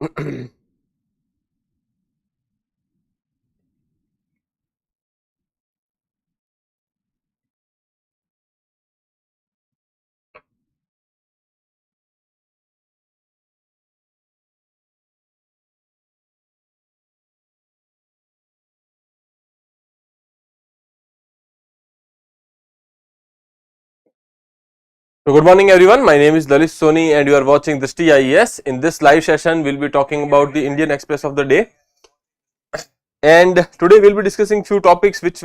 So good morning everyone, my name is Lalit Soni and you are watching Drishti IAS. In this live session, we will be talking about the Indian Express of the day. And today we will be discussing few topics which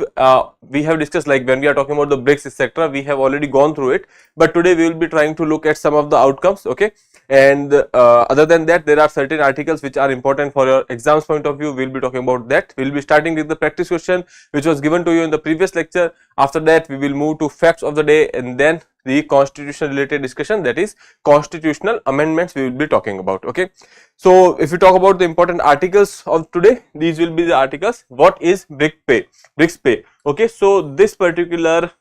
we have discussed, like when we are talking about the BRICS etc. We have already gone through it, but today we will be trying to look at some of the outcomes, okay. And other than that, there are certain articles which are important for your exams point of view. We will be talking about that. We will be starting with the practice question which was given to you in the previous lecture. After that, we will move to facts of the day and then the constitution related discussion, that is constitutional amendments we will be talking about, okay. So if we talk about the important articles of today, these will be the articles. What is BRICS Pay, okay. So this particular,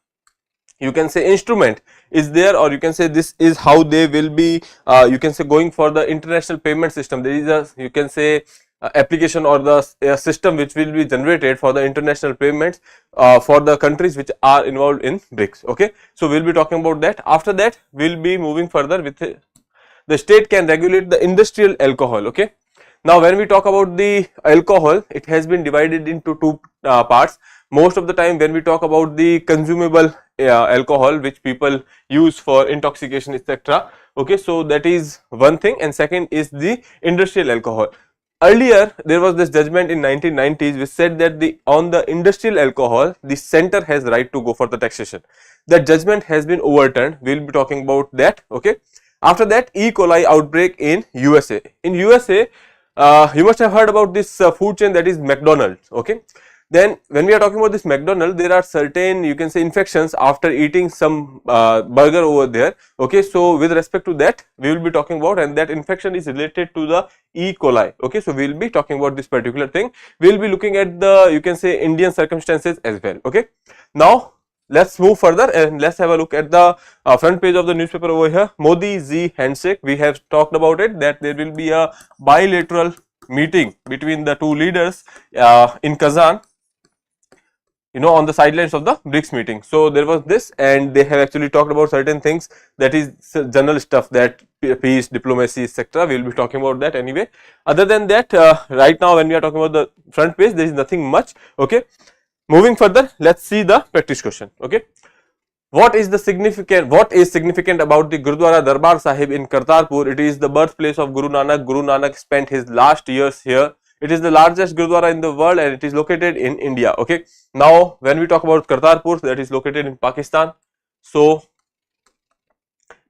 you can say, instrument is there, or you can say this is how they will be you can say going for the international payment system. There is a, you can say, application or the system which will be generated for the international payments for the countries which are involved in BRICS, okay. So we will be talking about that. After that, we will be moving further with the state can regulate the industrial alcohol, okay. Now when we talk about the alcohol, it has been divided into two parts. Most of the time when we talk about the consumable alcohol which people use for intoxication etc., okay, so that is one thing, and second is the industrial alcohol. Earlier there was this judgment in 1990s which said that on the industrial alcohol the center has right to go for the taxation. That judgment has been overturned. We will be talking about that, okay. After that, E. coli outbreak in USA. In USA, you must have heard about this food chain, that is McDonald's, okay. Then when we are talking about this McDonald's, there are certain, you can say, infections after eating some burger over there, okay. So with respect to that, we will be talking about, and that infection is related to the E. coli, okay. So we will be talking about this particular thing. We will be looking at the, you can say, Indian circumstances as well, okay. Now let's move further and let's have a look at the front page of the newspaper over here. Modi Z handshake. We have talked about it, that there will be a bilateral meeting between the two leaders in Kazan, you know, on the sidelines of the BRICS meeting. So there was this, and they have actually talked about certain things, that is general stuff, that peace, diplomacy etc. We will be talking about that anyway. Other than that, right now when we are talking about the front page, there is nothing much, okay. Moving further, let's see the practice question, okay. What is significant about the Gurudwara Darbar Sahib in Kartarpur? It is the birthplace of Guru Nanak. Guru Nanak spent his last years here. It is the largest Gurudwara in the world and it is located in India, okay. Now when we talk about Kartarpur, that is located in Pakistan. So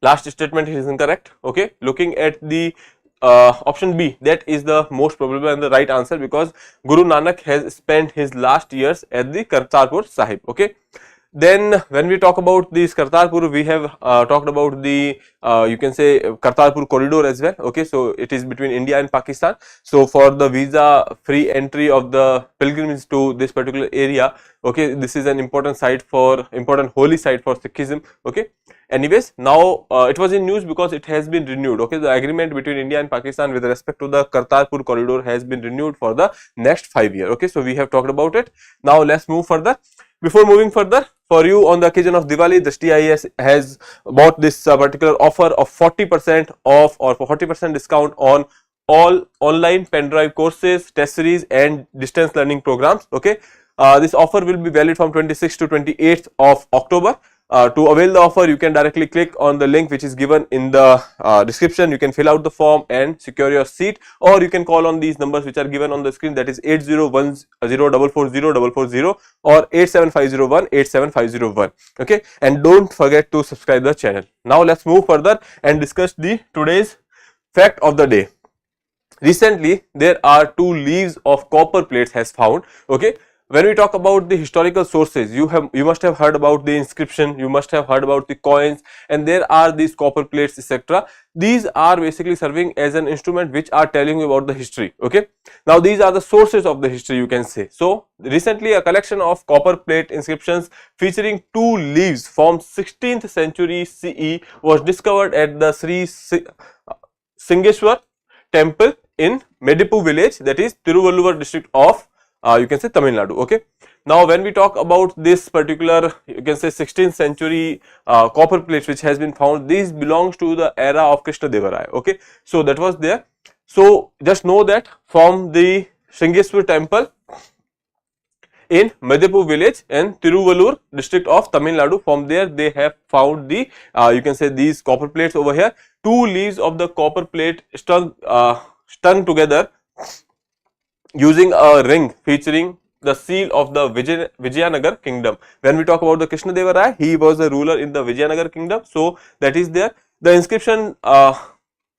last statement is incorrect, okay. Looking at the option B, that is the most probable and the right answer, because Guru Nanak has spent his last years at the Kartarpur Sahib, okay. Then when we talk about this Kartarpur, we have talked about the you can say Kartarpur corridor as well, okay. So it is between India and Pakistan. So for the visa free entry of the pilgrims to this particular area, okay, this is an important holy site for Sikhism, okay. Anyways, now it was in news because it has been renewed, okay. The agreement between India and Pakistan with respect to the Kartarpur corridor has been renewed for the next 5 years, okay. So we have talked about it. Now let's move further. Before moving further, for you on the occasion of Diwali, Drishti IAS has bought this particular offer of 40% off or 40% discount on all online pen drive courses, test series and distance learning programs, okay. This offer will be valid from 26th to 28th of October. To avail the offer, you can directly click on the link which is given in the description. You can fill out the form and secure your seat, or you can call on these numbers which are given on the screen, that is 8010440440 or 87501 okay. And don't forget to subscribe the channel. Now let's move further and discuss the today's fact of the day. Recently there are 2 leaves of copper plates has found, okay. When we talk about the historical sources, you must have heard about the inscription, you must have heard about the coins, and there are these copper plates etc. These are basically serving as an instrument which are telling you about the history, okay. Now these are the sources of the history, you can say. So recently a collection of copper plate inscriptions featuring 2 leaves from 16th century CE was discovered at the Sri Singeshwar temple in Medipu village, that is Tiruvallur district of you can say Tamil Nadu. Okay. Now when we talk about this particular you can say 16th century copper plates which has been found, these belongs to the era of Krishna Deva Raya. Okay. So that was there. So just know that from the Sringeshwar temple in Medipu village and Tiruvallur district of Tamil Nadu, from there they have found the you can say these copper plates over here. Two leaves of the copper plate strung together using a ring featuring the seal of the Vijayanagar kingdom. When we talk about the Krishna Deva Raya, he was the ruler in the Vijayanagar kingdom. So that is there. The inscription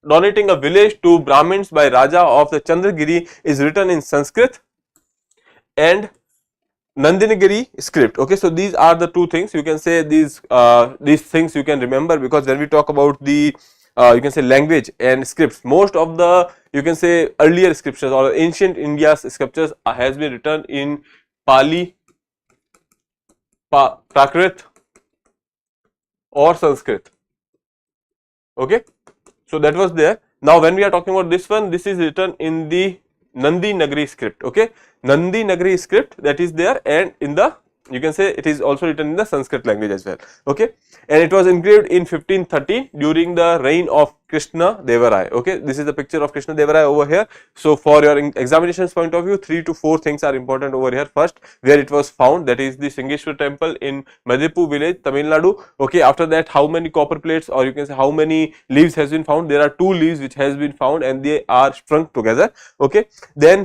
donating a village to Brahmins by Raja of the Chandragiri is written in Sanskrit and Nandinagiri script. Okay, so these are the two things you can say, these things you can remember, because when we talk about the you can say language and scripts, most of the you can say earlier scriptures or ancient India's scriptures has been written in Pali, Prakrit or Sanskrit. Okay, so that was there. Now when we are talking about this one, this is written in the Nandinagari script. Okay, Nandinagari script, that is there, and in the you can say it is also written in the Sanskrit language as well. Okay, and it was engraved in 1513 during the reign of Krishna Deva Raya. Okay, this is the picture of Krishna Deva Raya over here. So for your examinations point of view, 3 to 4 things are important over here. First, where it was found, that is the Sringeshwar temple in Medipu village, Tamil Nadu. Okay, after that, how many copper plates or you can say how many leaves has been found? There are 2 leaves which has been found and they are strung together. Okay, then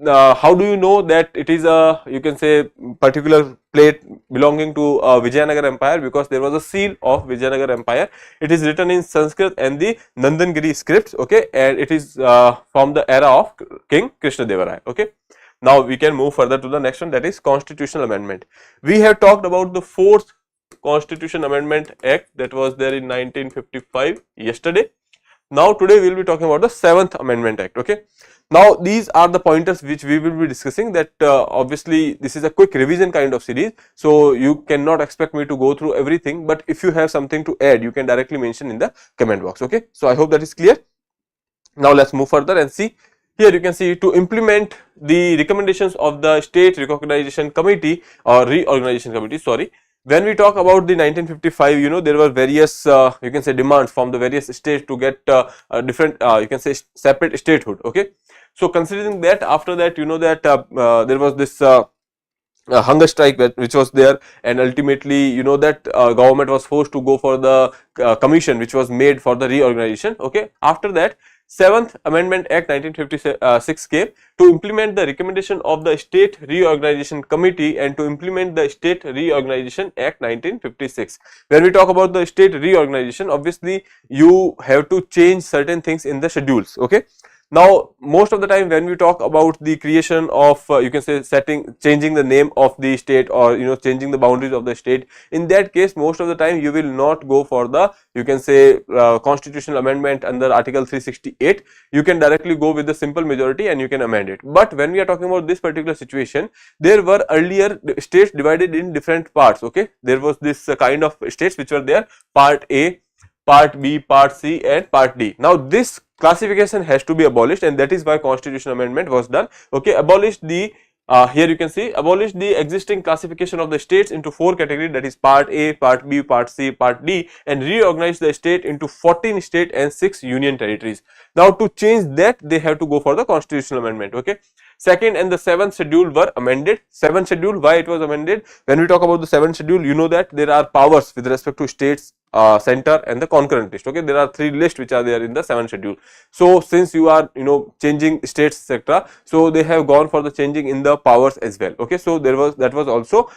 how do you know that it is a you can say particular plate belonging to Vijayanagar Empire? Because there was a seal of Vijayanagar Empire. It is written in Sanskrit and the Nandangiri scripts. Okay, and it is from the era of King Krishna Deva Raya. Okay, now we can move further to the next one, that is Constitutional Amendment. We have talked about the 4th Constitution Amendment Act that was there in 1955 yesterday. Now today we will be talking about the 7th Amendment Act. Okay, now these are the pointers which we will be discussing, that obviously this is a quick revision kind of series, so you cannot expect me to go through everything, but if you have something to add you can directly mention in the comment box. Okay, so I hope that is clear. Now let's move further and see. Here you can see, to implement the recommendations of the State Recognition Committee or Reorganization Committee, sorry. When we talk about the 1955, you know, there were various you can say demands from the various states to get different you can say separate statehood. Okay, so considering that, after that you know that there was this hunger strike which was there, and ultimately you know that government was forced to go for the commission which was made for the reorganization. Okay, after that 7th Amendment Act 1956 came to implement the recommendation of the State Reorganization Committee and to implement the State Reorganization Act 1956. When we talk about the state reorganization, obviously you have to change certain things in the schedules. Okay, now most of the time when we talk about the creation of you can say changing the name of the state or you know changing the boundaries of the state, in that case most of the time you will not go for the you can say constitutional amendment under Article 368. You can directly go with the simple majority and you can amend it. But when we are talking about this particular situation, there were earlier states divided in different parts. Okay, there was this kind of states which were there, Part A, Part B, Part C and Part D. Now this classification has to be abolished, and that is why constitutional amendment was done. Okay, abolish the here you can see abolish the existing classification of the states into 4 categories, that is Part A, Part B, Part C, Part D, and reorganize the state into 14 state and 6 union territories. Now to change that they have to go for the constitutional amendment. Okay, 2nd and the 7th schedule were amended. 7th schedule, why it was amended? When we talk about the 7th schedule, you know that there are powers with respect to states, center and the concurrent list. Okay, there are 3 lists which are there in the 7th schedule. So since you are you know changing states etc., so they have gone for the changing in the powers as well. Okay, so that was also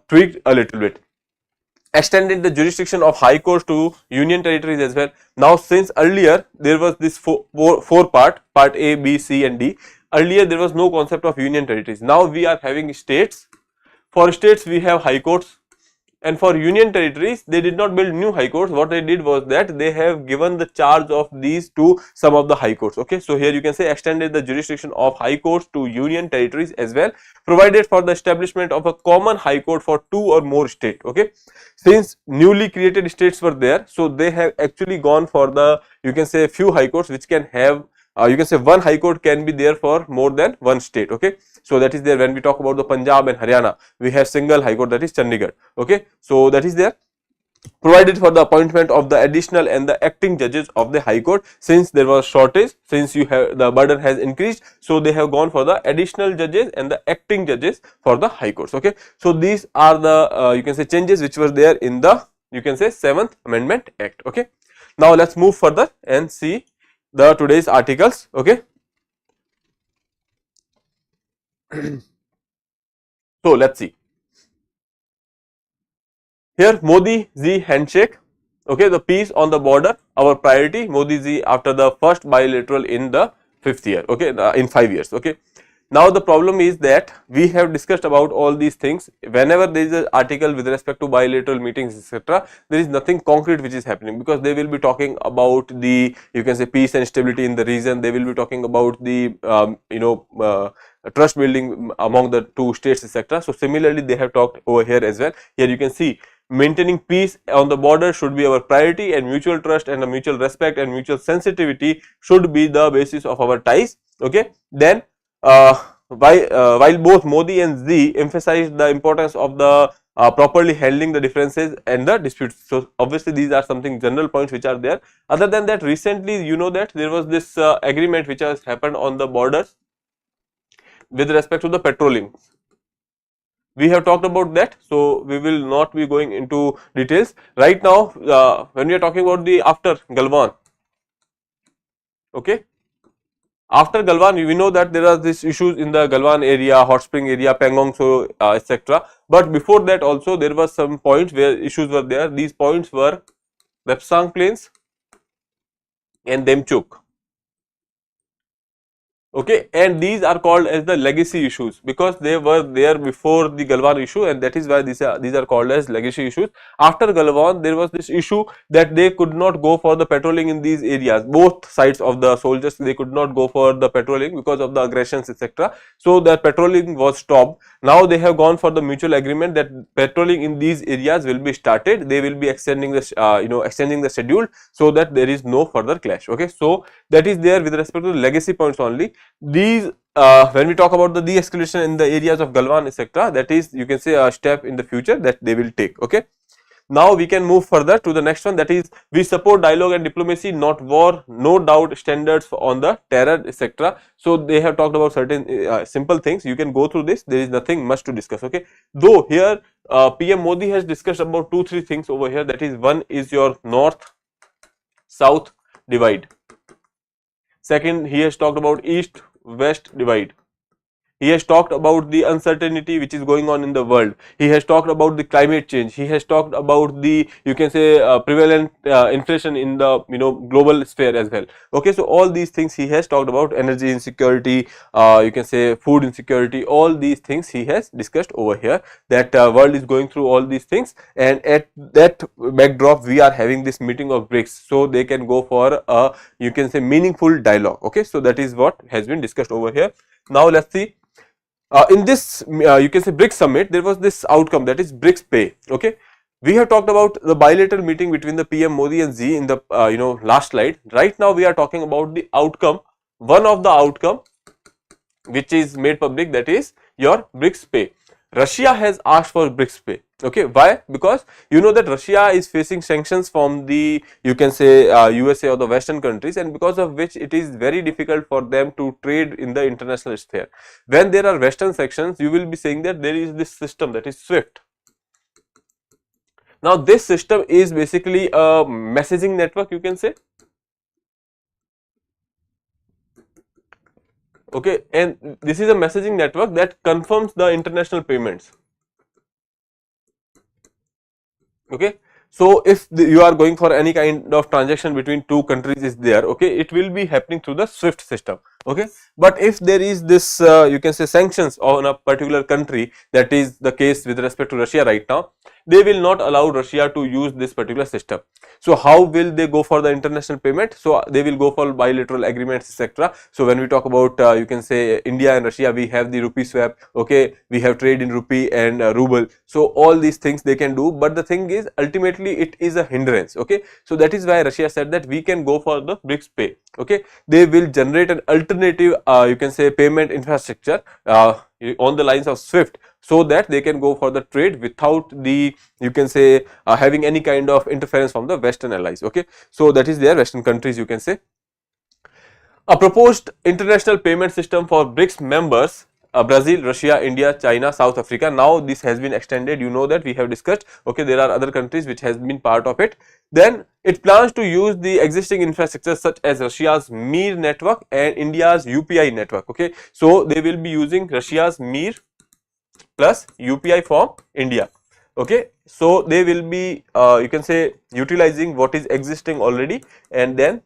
tweaked a little bit. Extended the jurisdiction of high courts to union territories as well. Now since earlier there was this four part A, B, C and D. Earlier there was no concept of union territories. Now we are having states. For states we have high courts, and for union territories they did not build new high courts. What they did was that they have given the charge of these to some of the high courts. Okay, so here you can say extended the jurisdiction of high courts to union territories as well, provided for the establishment of a common high court for 2 or more states. Okay, since newly created states were there, so they have actually gone for the you can say few high courts which can have you can say one high court can be there for more than one state. Okay, so that is there. When we talk about the Punjab and Haryana, we have single high court, that is Chandigarh. Okay, so that is there, provided for the appointment of the additional and the acting judges of the high court. Since there was shortage, since you have the burden has increased, so they have gone for the additional judges and the acting judges for the high courts. Okay, so these are the you can say changes which were there in the, you can say, 7th Amendment Act. Okay, now let's move further and see the today's articles. Okay, so let's see. Here Modi Ji handshake. Okay, the peace on the border, our priority. Modi Ji after the first bilateral in the 5th year. Okay, in 5 years. Okay, now the problem is that we have discussed about all these things. Whenever there is an article with respect to bilateral meetings, etc., there is nothing concrete which is happening, because they will be talking about the, you can say, peace and stability in the region. They will be talking about the trust building among the two states, etc. So similarly, they have talked over here as well. Here you can see, maintaining peace on the border should be our priority, and mutual trust and mutual respect and mutual sensitivity should be the basis of our ties. Okay, then while both Modi and Xi emphasized the importance of the properly handling the differences and the disputes. So obviously these are something general points which are there. Other than that, recently you know that there was this agreement which has happened on the borders with respect to the petroleum. We have talked about that, so we will not be going into details right now. When we are talking about the after Galwan, okay, after Galwan, we know that there are these issues in the Galwan area, Hot Spring area, Pangong, so etc. But before that also there was some points where issues were there. These points were Wepsang Plains and Demchuk. Okay, and these are called as the legacy issues because they were there before the Galwan issue, and that is why these are called as legacy issues. After Galwan, there was this issue that they could not go for the patrolling in these areas. Both sides of the soldiers, they could not go for the patrolling because of the aggressions, etc. So the patrolling was stopped. Now they have gone for the mutual agreement that patrolling in these areas will be started. They will be extending the extending the schedule so that there is no further clash. Okay, so that is there with respect to the legacy points only. These when we talk about the de-escalation in the areas of Galwan, etc., that is, you can say, a step in the future that they will take. Okay, now we can move further to the next one, that is, we support dialogue and diplomacy, not war, no doubt standards on the terror, etc. So they have talked about certain simple things. You can go through this, there is nothing much to discuss. Okay, though here PM Modi has discussed about 2-3 things over here, that is, one is your north south divide. Second, he has talked about east-west divide. He has talked about the uncertainty which is going on in the world. He has talked about the climate change. He has talked about the, you can say, prevalent inflation in the global sphere as well. Okay, so all these things he has talked about, energy insecurity, you can say food insecurity, all these things he has discussed over here. That world is going through all these things, and at that backdrop we are having this meeting of BRICS, so they can go for a, you can say, meaningful dialogue. Okay, so that is what has been discussed over here. Now let's see. In this you can say BRICS summit, there was this outcome, that is BRICS Pay. Okay, we have talked about the bilateral meeting between the PM Modi and Xi in the last slide. Right now we are talking about the outcome, one of the outcome which is made public, that is your BRICS Pay. Russia has asked for BRICS Pay. Okay, why? Because you know that Russia is facing sanctions from the, you can say, USA or the Western countries, and because of which it is very difficult for them to trade in the international sphere. When there are Western sanctions, you will be saying that there is this system, that is SWIFT. Now this system is basically a messaging network, you can say. Okay, and this is a messaging network that confirms the international payments. Okay, so if you are going for any kind of transaction between two countries is there, okay, it will be happening through the SWIFT system. Okay, but if there is this you can say sanctions on a particular country, that is the case with respect to Russia right now, they will not allow Russia to use this particular system. So how will they go for the international payment? So they will go for bilateral agreements, etc. So when we talk about you can say India and Russia, we have the rupee swap, okay, we have trade in rupee and ruble. So all these things they can do, but the thing is ultimately it is a hindrance. Okay, so that is why Russia said that we can go for the BRICS Pay. Okay, they will generate an alternative you can say payment infrastructure on the lines of SWIFT, so that they can go for the trade without the you can say having any kind of interference from the Western allies. Okay, so that is their Western countries you can say. A proposed international payment system for BRICS members, Brazil, Russia, India, China, South Africa. Now this has been extended, you know that we have discussed. Okay, there are other countries which has been part of it. Then it plans to use the existing infrastructure such as Russia's MIR network and India's UPI network. Okay, so they will be using Russia's MIR plus UPI from India. Okay, so they will be you can say utilizing what is existing already, and then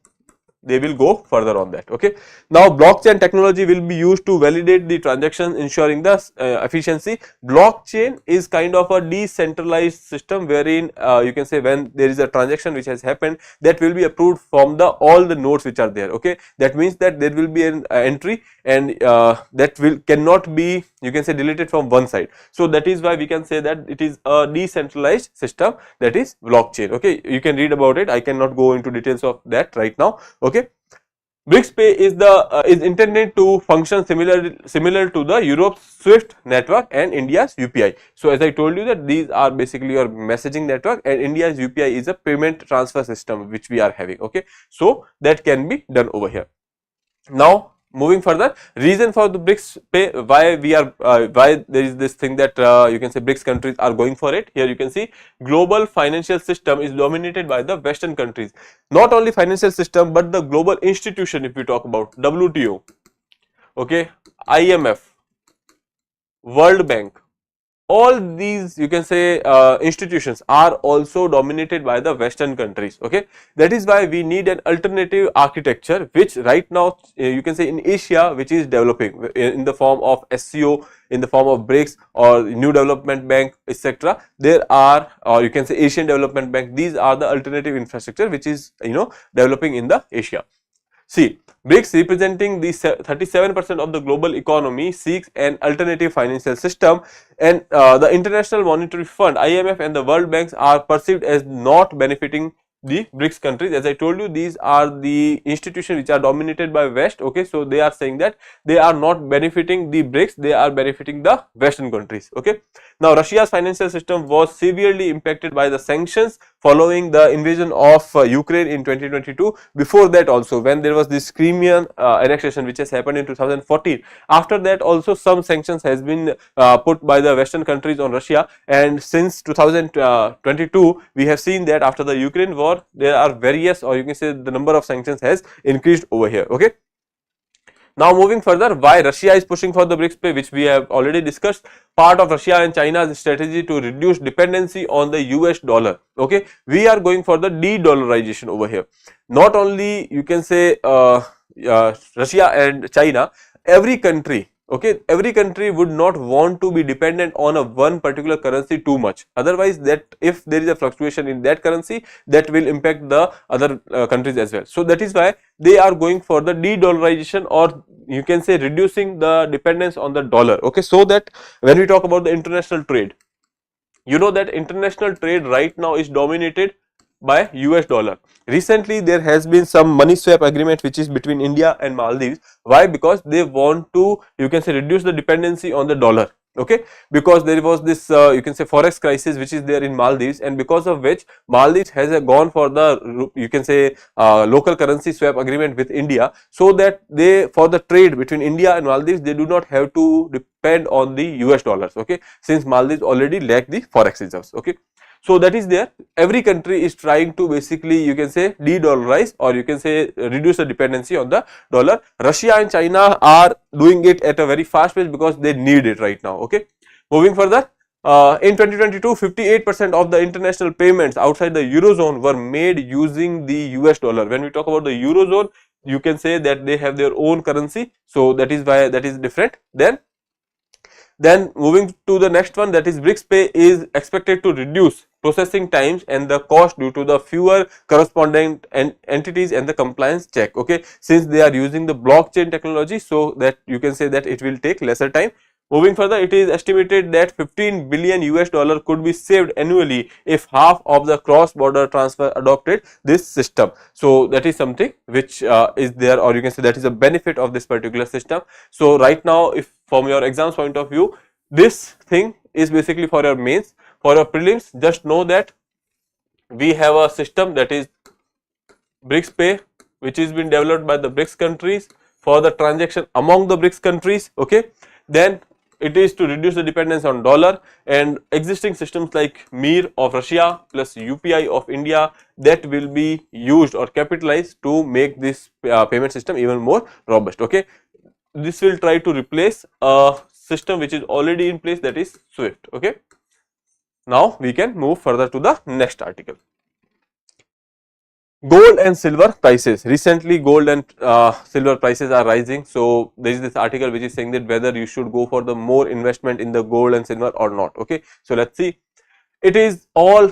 they will go further on that. Okay, now blockchain technology will be used to validate the transactions, ensuring the efficiency. Blockchain is kind of a decentralized system wherein you can say when there is a transaction which has happened, that will be approved from the all the nodes which are there. Okay, that means that there will be an entry, and that will cannot be you can say deleted from one side. So that is why we can say that it is a decentralized system, that is blockchain. Okay, you can read about it, I cannot go into details of that right now. Okay, BRICS Pay is the is intended to function similar to the Europe's SWIFT network and India's UPI. So as I told you that these are basically your messaging network, and India's UPI is a payment transfer system which we are having. Okay, so that can be done over here. Now moving further, reason for the BRICS Pay, why we are why there is this thing that you can say BRICS countries are going for it. Here you can see global financial system is dominated by the Western countries. Not only financial system, but the global institution, if we talk about WTO, okay, IMF, World Bank, all these you can say institutions are also dominated by the Western countries. Okay, that is why we need an alternative architecture, which right now you can say in Asia, which is developing in the form of SCO, in the form of BRICS or New Development Bank, etc. There are, or you can say Asian Development Bank. These are the alternative infrastructure which is developing in the Asia. See, BRICS, representing the 37% of the global economy, seeks an alternative financial system, and the International Monetary Fund, IMF, and the World Banks are perceived as not benefiting the BRICS countries. As I told you, these are the institutions which are dominated by West. Okay, so they are saying that they are not benefiting the BRICS, they are benefiting the Western countries. Okay, now Russia's financial system was severely impacted by the sanctions following the invasion of Ukraine in 2022. Before that also, when there was this Crimean annexation which has happened in 2014, after that also some sanctions has been put by the Western countries on Russia, and since 2022 we have seen that after the Ukraine war there are various, or you can say the number of sanctions has increased over here. Okay, now moving further, why Russia is pushing for the BRICS Pay, which we have already discussed. Part of Russia and China's strategy to reduce dependency on the US dollar. Okay, we are going for the de-dollarization over here. Not only you can say Russia and China, every country, okay, every country would not want to be dependent on a one particular currency too much. Otherwise, that if there is a fluctuation in that currency, that will impact the other countries as well. So that is why they are going for the de-dollarization, or you can say reducing the dependence on the dollar. Okay, so that when we talk about the international trade, you know that international trade right now is dominated by US dollar. Recently there has been some money swap agreement which is between India and Maldives. Why? Because they want to, you can say, reduce the dependency on the dollar. Okay, because there was this you can say forex crisis which is there in Maldives, and because of which Maldives has gone for the you can say local currency swap agreement with India, so that they, for the trade between India and Maldives, they do not have to depend on the US dollars. Okay, since Maldives already lack the forex reserves. Okay, so that is there. Every country is trying to basically, you can say, de-dollarize, or you can say reduce the dependency on the dollar. Russia and China are doing it at a very fast pace because they need it right now. Okay, moving further, in 2022, 58% of the international payments outside the Eurozone were made using the US dollar. When we talk about the Eurozone, you can say that they have their own currency, so that is why that is different. Then moving to the next one, that is BRICS Pay is expected to reduce processing times and the cost due to the fewer corresponding entities and the compliance check. Okay, since they are using the blockchain technology, so that you can say that it will take lesser time. Moving further, it is estimated that 15 billion US dollar could be saved annually if half of the cross border transfer adopted this system. So that is something which is there, or you can say that is a benefit of this particular system. So right now, if from your exams point of view, this thing is basically for your mains. For your prelims, just know that we have a system, that is BRICS Pay, which is been developed by the BRICS countries for the transaction among the BRICS countries. Okay, then it is to reduce the dependence on dollar, and existing systems like MIR of Russia plus UPI of India, that will be used or capitalized to make this payment system even more robust. Okay, this will try to replace a system which is already in place, that is SWIFT. Okay, now we can move further to the next article. Gold and silver prices. Recently, gold and silver prices are rising. So there is this article which is saying that whether you should go for the more investment in the gold and silver or not. Okay, so let's see. It's all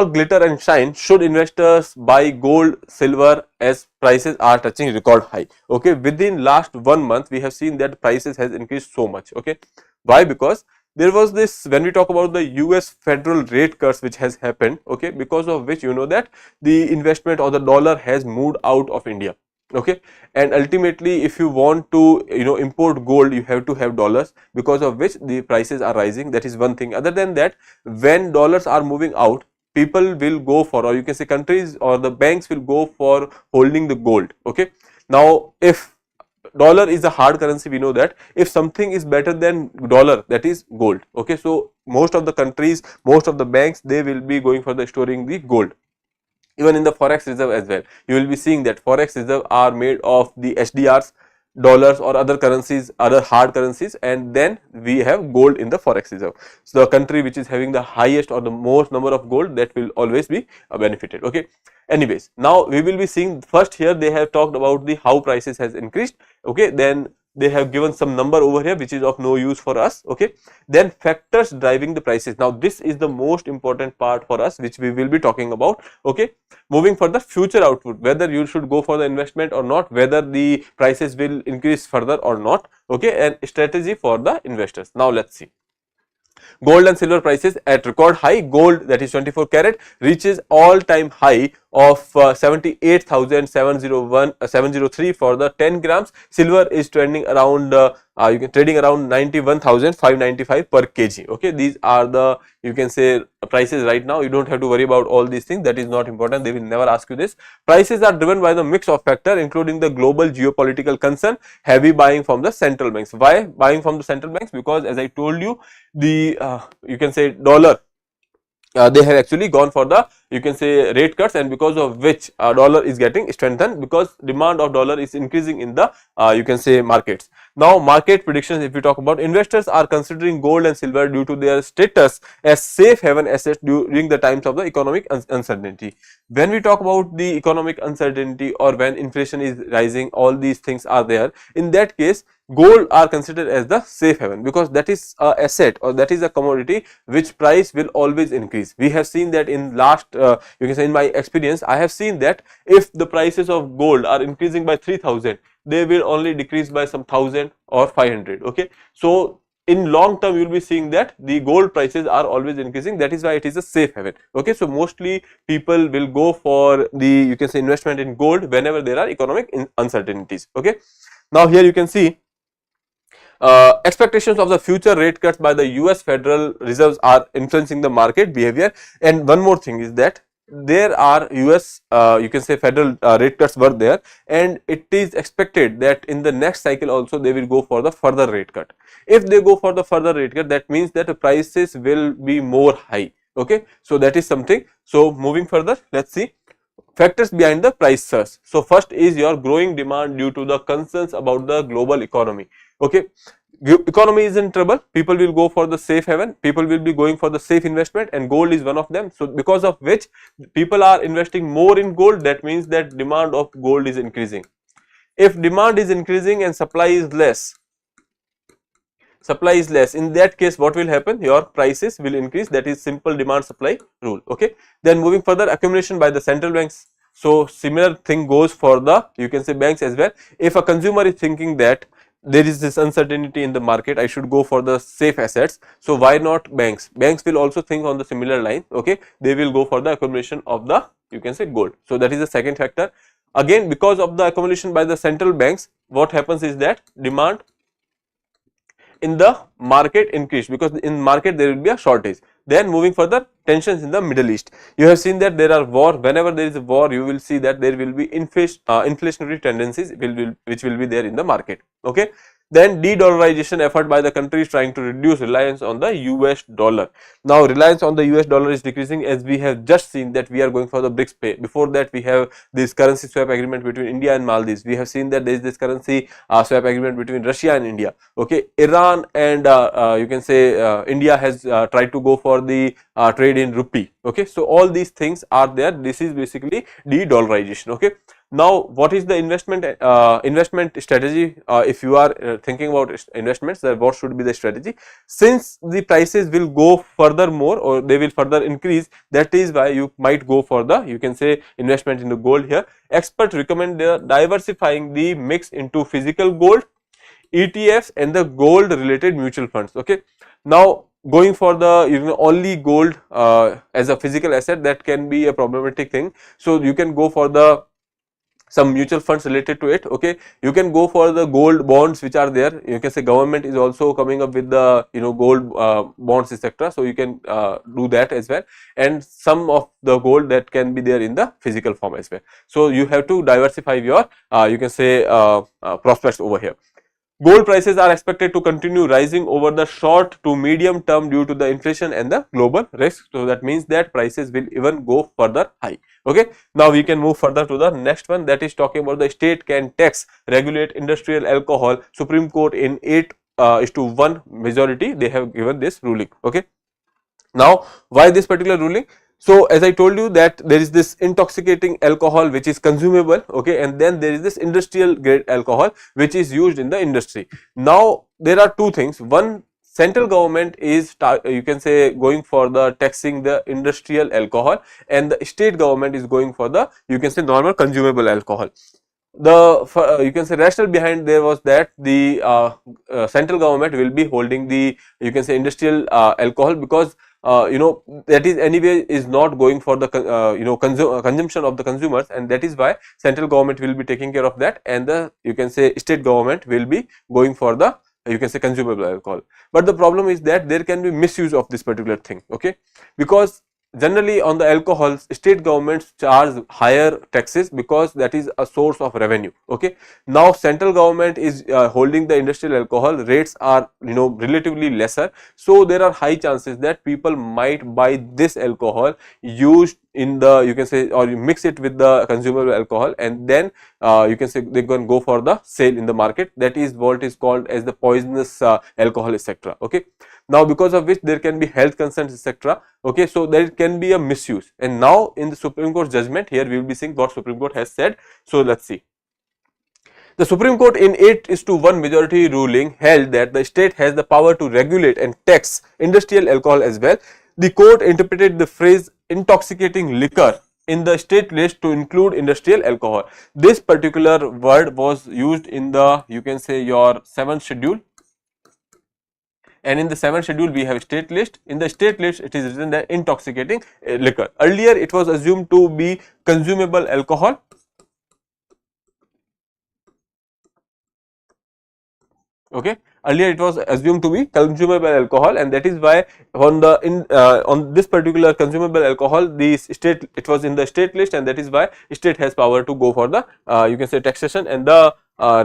glitter and shine. Should investors buy gold, silver as prices are touching record high? Okay, within last 1 month, we have seen that prices has increased so much. Okay, why? Because there was this, when we talk about the US federal rate cuts which has happened, okay, because of which you know that the investment or the dollar has moved out of India. Okay, and ultimately if you want to import gold, you have to have dollars, because of which the prices are rising. That is one thing. Other than that, when dollars are moving out, people will go for, or you can say countries or the banks will go for holding the gold. Okay, now if dollar is a hard currency, we know that if something is better than dollar, that is gold. Okay, so most of the countries, most of the banks, they will be going for the storing the gold. Even in the forex reserve as well, you will be seeing that forex reserve are made of the HDRs, dollars or other currencies, other hard currencies, and then we have gold in the forex reserve. So the country which is having the highest or the most number of gold, that will always be benefited. Okay, anyways, now we will be seeing first here they have talked about the how prices has increased. Okay, then they have given some number over here which is of no use for us. Okay, then factors driving the prices. Now this is the most important part for us, which we will be talking about. Okay, moving for the future output, whether you should go for the investment or not, whether the prices will increase further or not. Okay, and strategy for the investors. Now let's see. Gold and silver prices at record high. Gold, that is 24 carat, reaches all time high of 78,703 for the 10 grams. Silver is trending around trading around 91,595 per kg. Okay, these are the, you can say, prices right now. You don't have to worry about all these things. That is not important. They will never ask you this. Prices are driven by the mix of factor, including the global geopolitical concern, heavy buying from the central banks. Why buying from the central banks? Because as I told you, the you can say dollar, they have actually gone for the, you can say, rate cuts, and because of which dollar is getting strengthened, because demand of dollar is increasing in the you can say markets. Now market predictions, if we talk about, investors are considering gold and silver due to their status as safe haven assets during the times of the economic uncertainty. When we talk about the economic uncertainty or when inflation is rising, all these things are there. In that case, gold are considered as the safe haven, because that is a asset or that is a commodity which price will always increase. We have seen that in last you can say, in my experience, I have seen that if the prices of gold are increasing by 3,000, they will only decrease by some 1,000 or 500. Okay, so in long term you will be seeing that the gold prices are always increasing. That is why it is a safe haven. Okay, so mostly people will go for the, you can say, investment in gold whenever there are economic uncertainties. Okay, now here you can see expectations of the future rate cuts by the US Federal Reserves are influencing the market behavior. And one more thing is that there are US you can say federal rate cuts were there, and it is expected that in the next cycle also they will go for the further rate cut. If they go for the further rate cut, that means that the prices will be more high. Okay, so that is something. So moving further, let's see factors behind the price surge. So first is your growing demand due to the concerns about the global economy. Okay, economy is in trouble, people will go for the safe haven, people will be going for the safe investment, and gold is one of them. So because of which people are investing more in gold, that means that demand of gold is increasing. If demand is increasing and supply is less, in that case what will happen, your prices will increase. That is simple demand supply rule. Okay, then moving further, accumulation by the central banks. So similar thing goes for the, you can say, banks as well. If a consumer is thinking that there is this uncertainty in the market, I should go for the safe assets, so why not banks? Banks will also think on the similar line. Okay, they will go for the accumulation of the, you can say, gold. So that is the second factor. Again, because of the accumulation by the central banks, what happens is that demand in the market increase, because in market there will be a shortage. Then moving further, tensions in the Middle East. You have seen that there are war. Whenever there is a war, you will see that there will be inflationary tendencies which will be there in the market. Okay. Then de-dollarization effort by the countries trying to reduce reliance on the US dollar. Now reliance on the US dollar is decreasing, as we have just seen that we are going for the BRICS Pay. Before that we have this currency swap agreement between India and Maldives. We have seen that there is this currency swap agreement between Russia and India. Okay, Iran and you can say India has tried to go for the trade in rupee. Okay, so all these things are there. This is basically de-dollarization. Okay. Now, what is the investment strategy? If you are thinking about investments, what should be the strategy? Since the prices will go further more, or they will further increase, that is why you might go for the, you can say, investment in the gold here. Experts recommend diversifying the mix into physical gold, ETFs and the gold related mutual funds. Okay. Now, going for the only gold as a physical asset, that can be a problematic thing. So you can go for the some mutual funds related to it. Okay, you can go for the gold bonds which are there. You can say government is also coming up with the gold bonds, etc. So you can do that as well, and some of the gold that can be there in the physical form as well. So you have to diversify your you can say prospects over here. Gold prices are expected to continue rising over the short to medium term due to the inflation and the global risk. So that means that prices will even go further high. Okay. Now we can move further to the next one, that is talking about the state can tax regulate industrial alcohol. Supreme Court in 8:1 majority, they have given this ruling. Okay. Now why this particular ruling? So as I told you that there is this intoxicating alcohol which is consumable. Okay, and then there is this industrial grade alcohol which is used in the industry. Now there are two things. One, central government is you can say going for the taxing the industrial alcohol, and the state government is going for the, you can say, normal consumable alcohol. The you can say rationale behind there was that the central government will be holding the, you can say, industrial alcohol, because that is anyway is not going for the consumption of the consumers, and that is why central government will be taking care of that, and the, you can say, state government will be going for the, you can say, consumable alcohol. But the problem is that there can be misuse of this particular thing. Okay, because generally on the alcohol, state governments charge higher taxes because that is a source of revenue. Okay, now central government is holding the industrial alcohol, rates are relatively lesser, so there are high chances that people might buy this alcohol used in the, you can say, or you mix it with the consumable alcohol, and then you can say they can go for the sale in the market. That is what is called as the poisonous alcohol, etc. Okay, now because of which there can be health concerns, etc. Okay, so there can be a misuse, and now in the Supreme Court judgment here we will be seeing what Supreme Court has said. So let's see. The Supreme Court in 8:1 majority ruling held that the state has the power to regulate and tax industrial alcohol as well. The court interpreted the phrase intoxicating liquor in the state list to include industrial alcohol. This particular word was used in the, you can say, your 7th schedule. And in the 7th schedule we have state list. In the state list it is written that intoxicating liquor. Earlier it was assumed to be consumable alcohol. Okay, earlier it was assumed to be consumable alcohol, and that is why on the on this particular consumable alcohol, the state, it was in the state list, and that is why state has power to go for the you can say taxation and the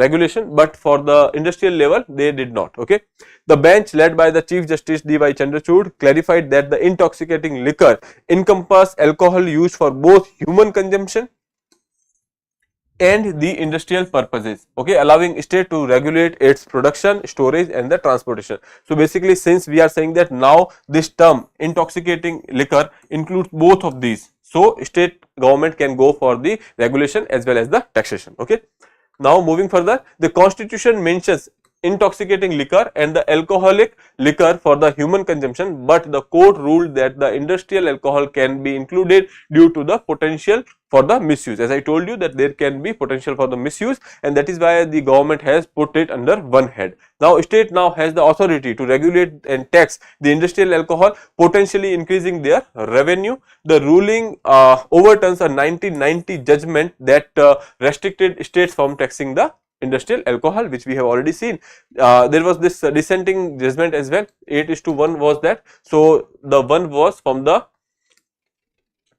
regulation, but for the industrial level they did not. Okay, the bench led by the Chief Justice D.Y. Chandrachud clarified that the intoxicating liquor encompass alcohol used for both human consumption and the industrial purposes. Okay, allowing state to regulate its production, storage and the transportation. So basically, since we are saying that now this term intoxicating liquor includes both of these, so state government can go for the regulation as well as the taxation. Okay, Now moving further, the constitution mentions intoxicating liquor and the alcoholic liquor for the human consumption, but the court ruled that the industrial alcohol can be included due to the potential for the misuse. As I told you that there can be potential for the misuse, and that is why the government has put it under one head. Now state now has the authority to regulate and tax the industrial alcohol, potentially increasing their revenue. The ruling overturns a 1990 judgment that restricted states from taxing the industrial alcohol, which we have already seen. There was this dissenting judgment as well. 8:1 was that. So the one was from the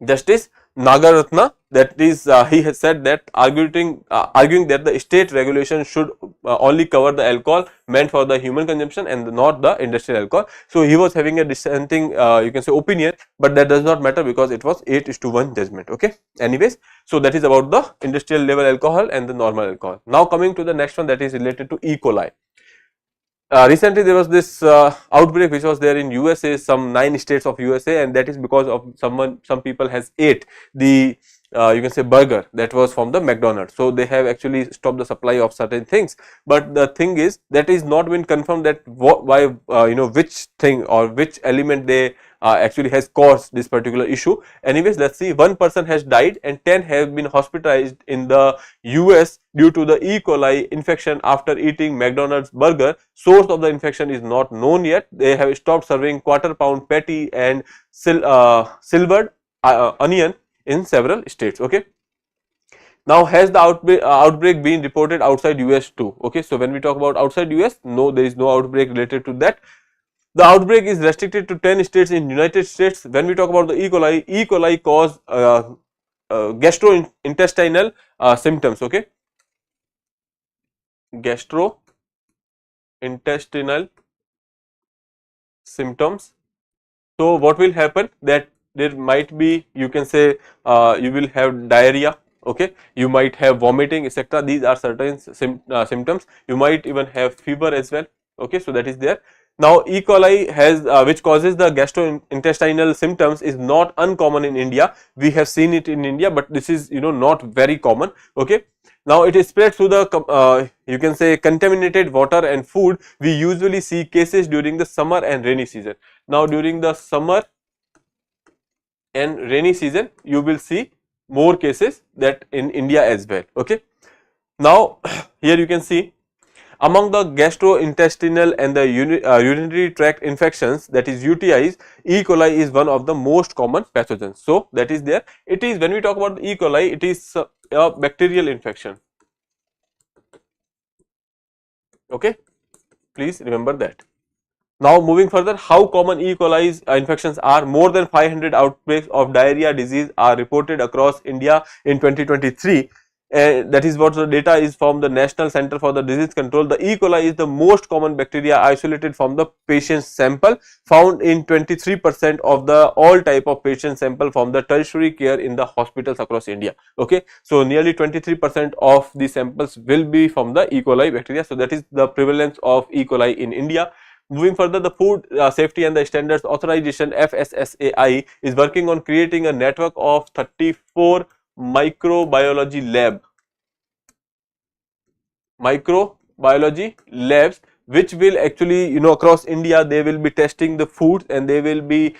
Justice Nagaratna, that is he has said that arguing that the state regulation should only cover the alcohol meant for the human consumption and not the industrial alcohol. So he was having a dissenting you can say opinion, but that does not matter because it was 8:1 judgment. Okay. Anyways, so that is about the industrial level alcohol and the normal alcohol. Now coming to the next one, that is related to E. coli. Recently there was this outbreak which was there in USA, some 9 states of USA, and that is because of some people has ate the you can say burger that was from the McDonald's. So they have actually stopped the supply of certain things, but the thing is that is not been confirmed that why you know which thing or which element they actually has caused this particular issue. Anyways, let's see. One person has died and 10 have been hospitalized in the US due to the E. coli infection after eating McDonald's burger. Source of the infection is not known yet. They have stopped serving quarter-pound patty and silvered onion in several states. Okay. Now has the outbreak been reported outside US too? Okay. So when we talk about outside US, no, there is no outbreak related to that. The outbreak is restricted to 10 states in United States. When we talk about the E. coli cause gastrointestinal symptoms. Okay. Gastrointestinal symptoms. So what will happen, that there might be, you can say you will have diarrhea. Okay, you might have vomiting, etc. These are certain symptoms. You might even have fever as well. Okay, so that is there. Now E. coli has which causes the gastrointestinal symptoms is not uncommon in India. We have seen it in India, but this is not very common. Okay. Now it is spread through the you can say contaminated water and food. We usually see cases during the summer and rainy season. Now during the summer and rainy season you will see more cases that in India as well. Okay. Now here you can see among the gastrointestinal and the urinary tract infections, that is UTIs, E. coli is one of the most common pathogens. So that is there. It is, when we talk about E. coli, it is a bacterial infection. Okay, please remember that. Now moving further, how common E. coli infections are. More than 500 outbreaks of diarrhea disease are reported across India in 2023. That is what the data is from the National Center for the Disease Control. The E. coli is the most common bacteria isolated from the patient sample, found in 23% of the all type of patient sample from the tertiary care in the hospitals across India. Okay, so nearly 23% of the samples will be from the E. coli bacteria. So that is the prevalence of E. coli in India. Moving further, the Food Safety and the Standards Authorization FSSAI is working on creating a network of 34 microbiology labs, which will actually across India they will be testing the foods, and they will be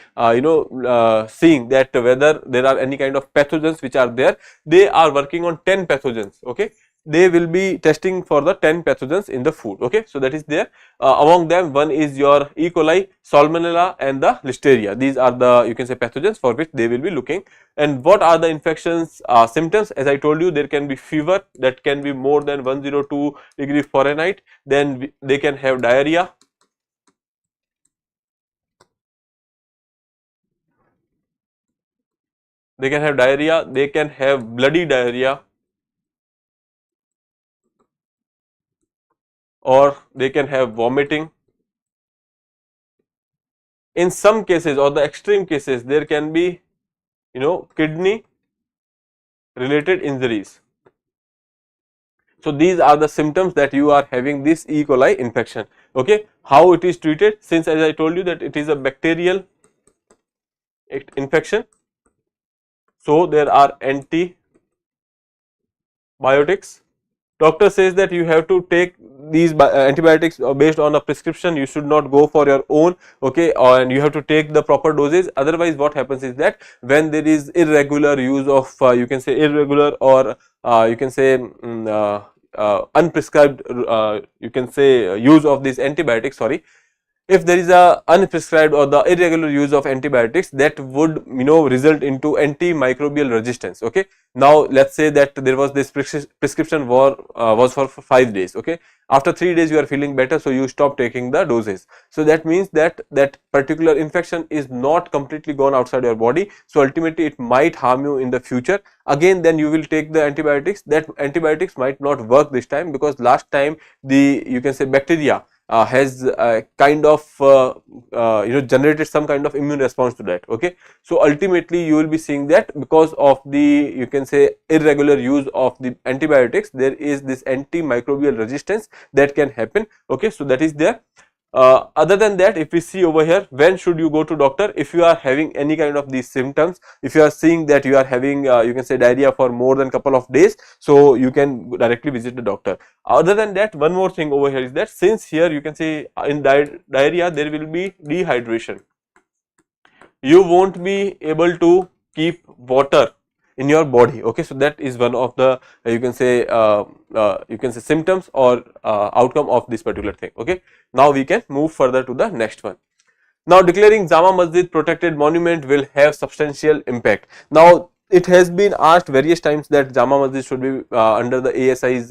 seeing that whether there are any kind of pathogens which are there. They are working on 10 pathogens. Okay, they will be testing for the 10 pathogens in the food. Okay, so that is there. Among them, one is your E. coli, Salmonella and the Listeria. These are the, you can say, pathogens for which they will be looking. And what are the infections symptoms? As I told you, there can be fever that can be more than 102 degree Fahrenheit. Then they can have diarrhea. They can have diarrhea. They can have bloody diarrhea, or they can have vomiting. In some cases, or the extreme cases, there can be kidney related injuries. So these are the symptoms that you are having this E. coli infection. Okay, how it is treated? Since, as I told you, that it is a bacterial infection, so there are antibiotics doctor says that you have to take these antibiotics based on a prescription, you should not go for your own, okay, and you have to take the proper doses. Otherwise what happens is that when there is irregular use of you can say irregular or you can say unprescribed you can say use of these antibiotics, sorry, if there is a unprescribed or the irregular use of antibiotics, that would result into antimicrobial resistance. Okay, now let's say that there was this prescription was for 5 days. Okay, after 3 days you are feeling better, so you stop taking the doses. So that means that that particular infection is not completely gone outside your body, so ultimately it might harm you in the future. Again then you will take the antibiotics. That antibiotics might not work this time, because last time the you can say bacteria has kind of generated some kind of immune response to that. Okay, so ultimately you will be seeing that because of the you can say irregular use of the antibiotics, there is this antimicrobial resistance that can happen. Okay, so that is there. Other than that, if we see over here, when should you go to doctor? If you are having any kind of these symptoms, if you are seeing that you are having you can say diarrhea for more than couple of days, so you can directly visit the doctor. Other than that, one more thing over here is that since here you can say in diarrhea there will be dehydration, you won't be able to keep water in your body. Okay, so that is one of the you can say symptoms or outcome of this particular thing. Okay, now we can move further to the next one. Now declaring Jama Masjid protected monument will have substantial impact. Now it has been asked various times that Jama Masjid should be under the ASI's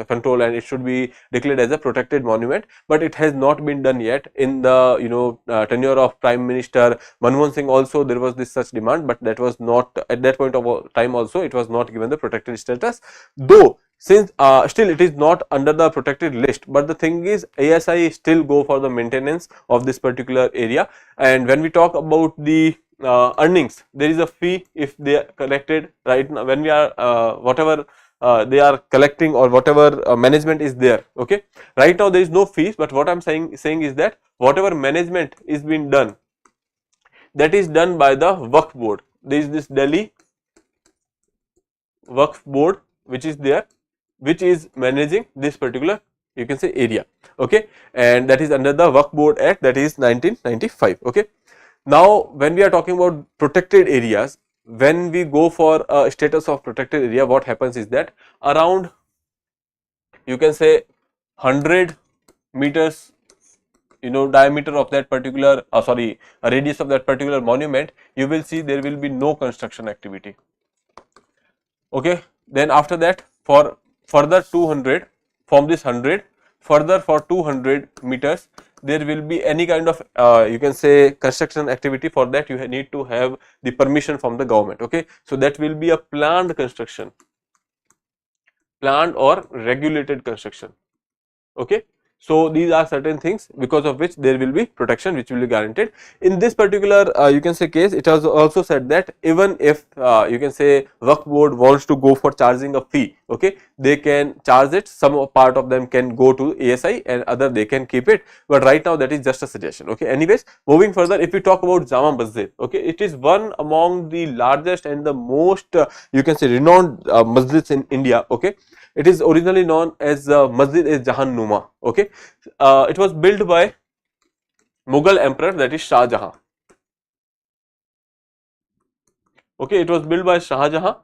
control and it should be declared as a protected monument, but it has not been done yet. In the tenure of Prime Minister Manmohan Singh also there was this such demand, but that was not at that point of time also it was not given the protected status, though since still it is not under the protected list. But the thing is ASI still go for the maintenance of this particular area, and when we talk about the earnings, there is a fee if they are collected right now when we are whatever they are collecting or whatever management is there. Okay, right now there is no fees, but what I am saying is that whatever management is being done, that is done by the Waqf board. There is this Delhi Waqf board which is there, which is managing this particular you can say area. Okay, and that is under the Waqf Board Act, that is 1995. Okay, now when we are talking about protected areas, when we go for a status of protected area, what happens is that around you can say 100 meters diameter of that particular a radius of that particular monument, you will see there will be no construction activity. Okay, then after that for further 200 from this 100 further for 200 meters there will be any kind of you can say construction activity. For that you need to have the permission from the government. Okay, so that will be a planned construction, planned or regulated construction. Okay, so these are certain things because of which there will be protection which will be guaranteed. In this particular you can say case, it has also said that even if you can say Waqf board wants to go for charging a fee, okay, they can charge it. Some part of them can go to ASI and other they can keep it, but right now that is just a suggestion. Okay, anyways, moving further, if we talk about Jama Masjid, okay, it is one among the largest and the most you can say renowned masjids in India. Okay, it is originally known as Masjid-e-Jahan Numa. Okay, it was built by Mughal emperor, that is Shah Jahan. Okay, it was built by Shah Jahan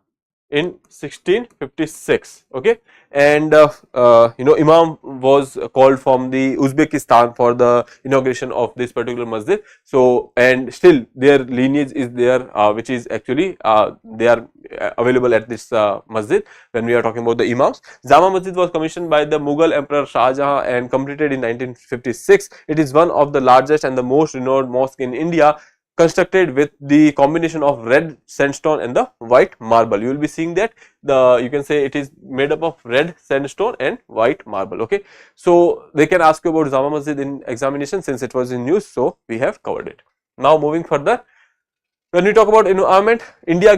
in 1656. Okay, and Imam was called from the Uzbekistan for the inauguration of this particular masjid. So and still their lineage is there, which is actually they are available at this masjid when we are talking about the imams. Jama Masjid was commissioned by the Mughal emperor Shah Jahan and completed in 1956. It is one of the largest and the most renowned mosque in India, constructed with the combination of red sandstone and the white marble. You will be seeing that you can say it is made up of red sandstone and white marble. Okay, so they can ask you about Jama Masjid in examination since it was in news, so we have covered it. Now moving further, when we talk about environment, India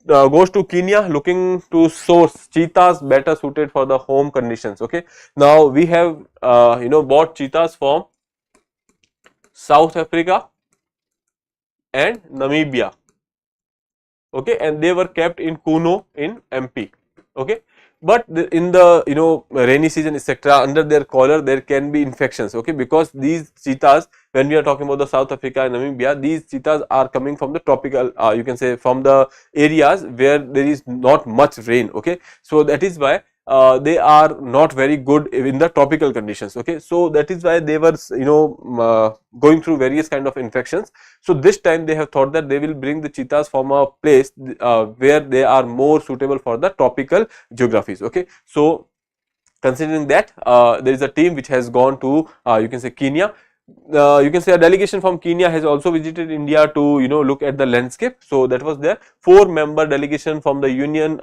goes to Kenya looking to source cheetahs better suited for the home conditions. Okay, now we have bought cheetahs from South Africa and Namibia. Okay, and they were kept in Kuno in MP. Okay, but in the rainy season etc., under their collar there can be infections, okay, because these cheetahs, when we are talking about the South Africa and Namibia, these cheetahs are coming from the tropical, you can say from the areas where there is not much rain, okay. So that is why they are not very good in the tropical conditions, okay. So that is why they were going through various kind of infections. So this time they have thought that they will bring the cheetahs from a place where they are more suitable for the tropical geographies, okay. So considering that, there is a team which has gone to you can say Kenya. You can say a delegation from Kenya has also visited India to look at the landscape. So that was there. 4-member delegation from the Union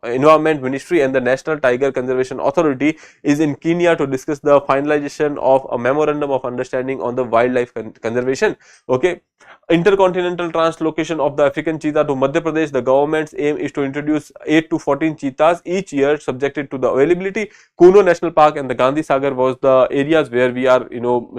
Environment Ministry and the National Tiger Conservation Authority is in Kenya to discuss the finalization of a memorandum of understanding on the wildlife conservation, okay. Intercontinental translocation of the African cheetah to Madhya Pradesh. The government's aim is to introduce 8 to 14 cheetahs each year, subjected to the availability. Kuno National Park and the Gandhi Sagar was the areas where we are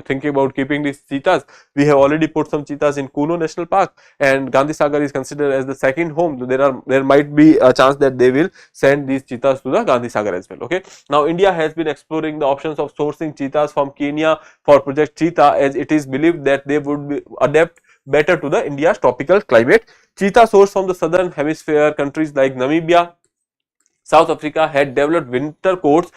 thinking about keeping these cheetahs. We have already put some cheetahs in Kuno National Park, and Gandhi Sagar is considered as the second home. So there might be a chance that they will send these cheetahs to the Gandhi Sagar as well, okay. Now India has been exploring the options of sourcing cheetahs from Kenya for Project Cheetah, as it is believed that they would be adapt better to the India's tropical climate. Cheetah sourced from the southern hemisphere countries like Namibia, South Africa had developed winter coats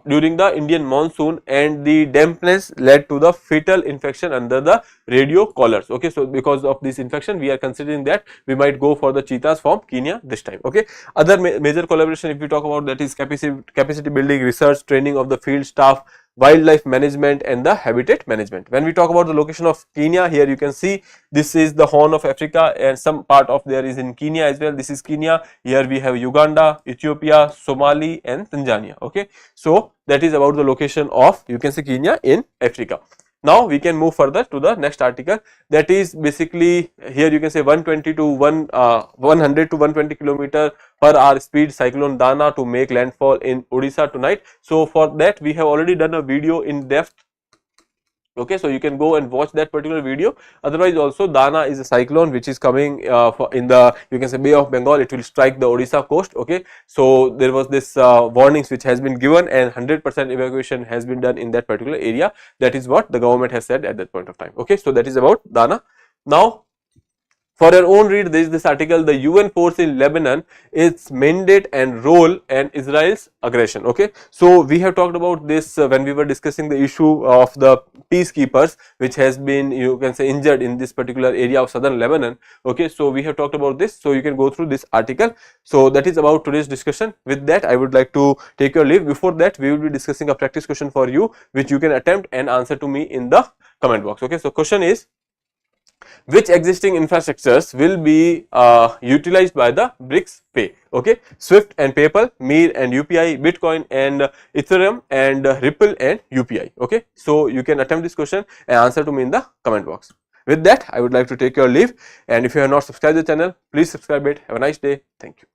during the Indian monsoon, and the dampness led to the fatal infection under the radio collars, okay. So because of this infection, we are considering that we might go for the cheetahs from Kenya this time, okay. Other major collaboration, if we talk about, that is capacity building, research, training of the field staff, wildlife management and the habitat management. When we talk about the location of Kenya, here you can see this is the Horn of Africa, and some part of there is in Kenya as well. This is Kenya. Here we have Uganda, Ethiopia, Somali and Tanzania, okay. So that is about the location of, you can say, Kenya in Africa. Now we can move further to the next article, that is basically here you can say 100 to 120 kilometer per hour speed Cyclone Dana to make landfall in Odisha tonight. So for that we have already done a video in depth, okay. So you can go and watch that particular video. Otherwise also, Dana is a cyclone which is coming in the, you can say, Bay of Bengal. It will strike the Odisha coast, okay. So there was this warnings which has been given, and 100% evacuation has been done in that particular area. That is what the government has said at that point of time, okay. So that is about Dana. Now for your own read, there is this article, the UN force in Lebanon, its mandate and role and Israel's aggression, okay. So we have talked about this when we were discussing the issue of the peacekeepers which has been, you can say, injured in this particular area of southern Lebanon, okay. So we have talked about this, so you can go through this article. So that is about today's discussion. With that, I would like to take your leave. Before that, we will be discussing a practice question for you, which you can attempt and answer to me in the comment box, okay. So question is, which existing infrastructures will be utilized by the BRICS Pay, okay. Swift and PayPal, Mir and UPI, Bitcoin and Ethereum, and Ripple and UPI, okay. So you can attempt this question and answer to me in the comment box. With that, I would like to take your leave, and if you have not subscribed the channel, please subscribe it. Have a nice day. Thank you.